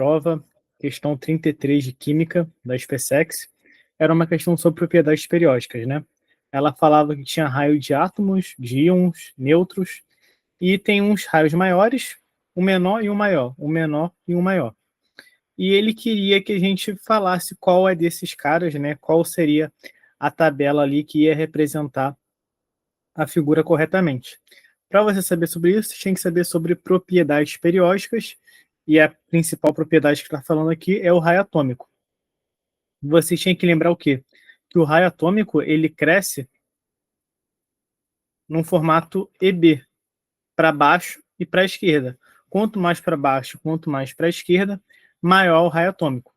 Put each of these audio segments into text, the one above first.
prova, questão 33 de Química, da SpaceX, era uma questão sobre propriedades periódicas, né? Ela falava que tinha raio de átomos, de íons, nêutrons, e tem uns raios maiores, um menor e um maior, um menor e um maior. E ele queria que a gente falasse qual é desses caras, né? Qual seria a tabela ali que ia representar a figura corretamente. Para você saber sobre isso, você tinha que saber sobre propriedades periódicas, e a principal propriedade que está falando aqui é o raio atômico. Você tinha que lembrar o quê? Que o raio atômico ele cresce num formato EB, para baixo e para a esquerda. Quanto mais para baixo, quanto mais para a esquerda, maior o raio atômico.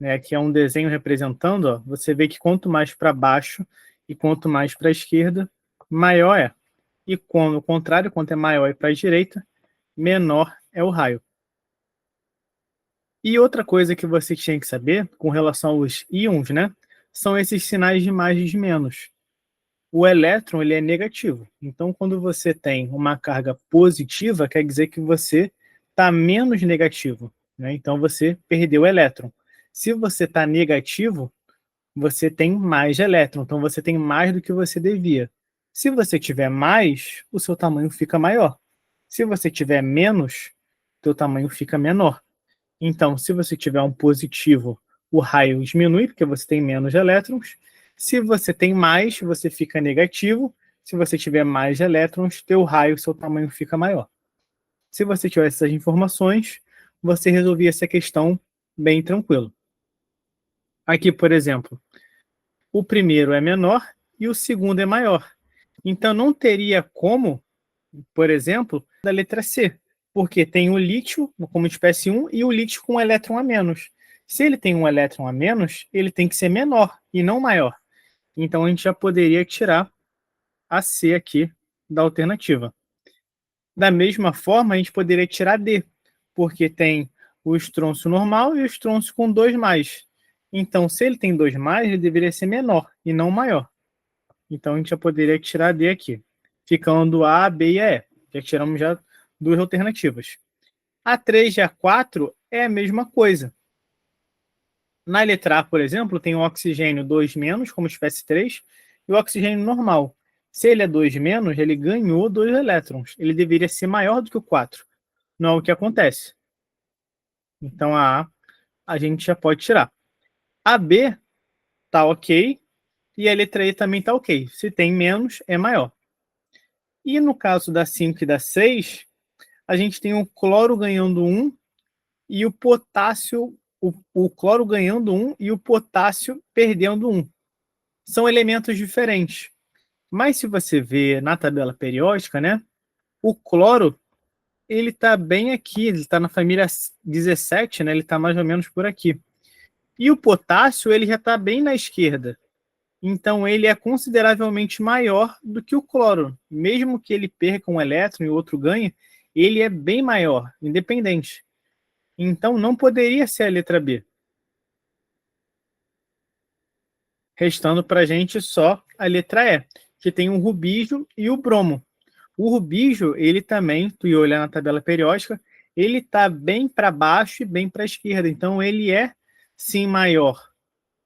Aqui é um desenho representando, ó, você vê que quanto mais para baixo e quanto mais para a esquerda, maior é. E ao contrário, quanto é maior e para a direita, menor é o raio. E outra coisa que você tinha que saber com relação aos íons, né, são esses sinais de mais e de menos. O elétron ele é negativo. Então, quando você tem uma carga positiva, quer dizer que você está menos negativo, né? Então, você perdeu o elétron. Se você está negativo, você tem mais elétron. Então, você tem mais do que você devia. Se você tiver mais, o seu tamanho fica maior. Se você tiver menos, o seu tamanho fica menor. Então, se você tiver um positivo, o raio diminui, porque você tem menos elétrons. Se você tem mais, você fica negativo. Se você tiver mais elétrons, teu raio, seu tamanho fica maior. Se você tiver essas informações, você resolvia essa questão bem tranquilo. Aqui, por exemplo, o primeiro é menor e o segundo é maior. Então, não teria como, por exemplo, da letra C, porque tem o lítio como espécie 1 e o lítio com um elétron a menos. Se ele tem um elétron a menos, ele tem que ser menor e não maior. Então, a gente já poderia tirar a C aqui da alternativa. Da mesma forma, a gente poderia tirar D, porque tem o estrôncio normal e o estrôncio com 2+. Então, se ele tem 2+, ele deveria ser menor e não maior. Então, a gente já poderia tirar D aqui, ficando A, B e a E. Já tiramos já duas alternativas. A 3 e a 4 é a mesma coisa. Na letra A, por exemplo, tem o oxigênio 2-, como espécie 3, e o oxigênio normal. Se ele é 2-, ele ganhou 2 elétrons. Ele deveria ser maior do que o 4. Não é o que acontece. Então, a gente já pode tirar. A B está ok, e a letra E também está ok. Se tem menos, é maior. E no caso da 5 e da 6, a gente tem o cloro ganhando 1 e o potássio, o cloro ganhando 1 e o potássio perdendo 1. São elementos diferentes. Mas se você vê na tabela periódica, né, o cloro ele está bem aqui, ele está na família 17, né, ele está mais ou menos por aqui. E o potássio ele já está bem na esquerda. Então ele é consideravelmente maior do que o cloro. Mesmo que ele perca um elétron e o outro ganhe, ele é bem maior, independente. Então não poderia ser a letra B. Restando para a gente só a letra E, que tem o rubídio e o bromo. O rubídio, ele também, tu ia olhar na tabela periódica, ele está bem para baixo e bem para a esquerda. Então ele é, sim, maior.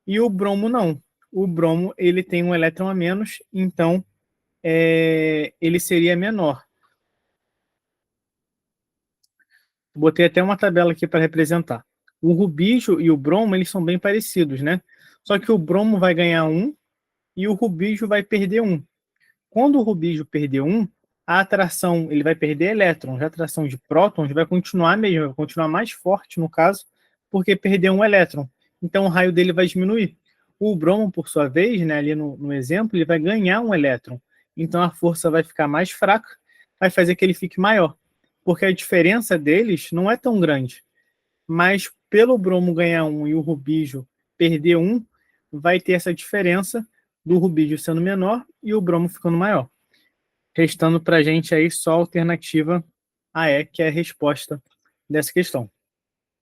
E o bromo não. O bromo ele tem um elétron a menos, então ele seria menor. Botei até uma tabela aqui para representar. O rubídio e o bromo eles são bem parecidos, né? Só que o bromo vai ganhar 1 e o rubídio vai perder 1. Quando o rubídio perder 1, a atração ele vai perder elétrons. A atração de prótons vai continuar mesmo, vai continuar mais forte no caso, porque perdeu um elétron. Então o raio dele vai diminuir. O bromo, por sua vez, né, ali no exemplo, ele vai ganhar um elétron. Então a força vai ficar mais fraca, vai fazer que ele fique maior. Porque a diferença deles não é tão grande. Mas pelo bromo ganhar 1 e o rubídio perder 1, vai ter essa diferença do rubídio sendo menor e o bromo ficando maior. Restando para a gente aí só a alternativa AE, que é a resposta dessa questão.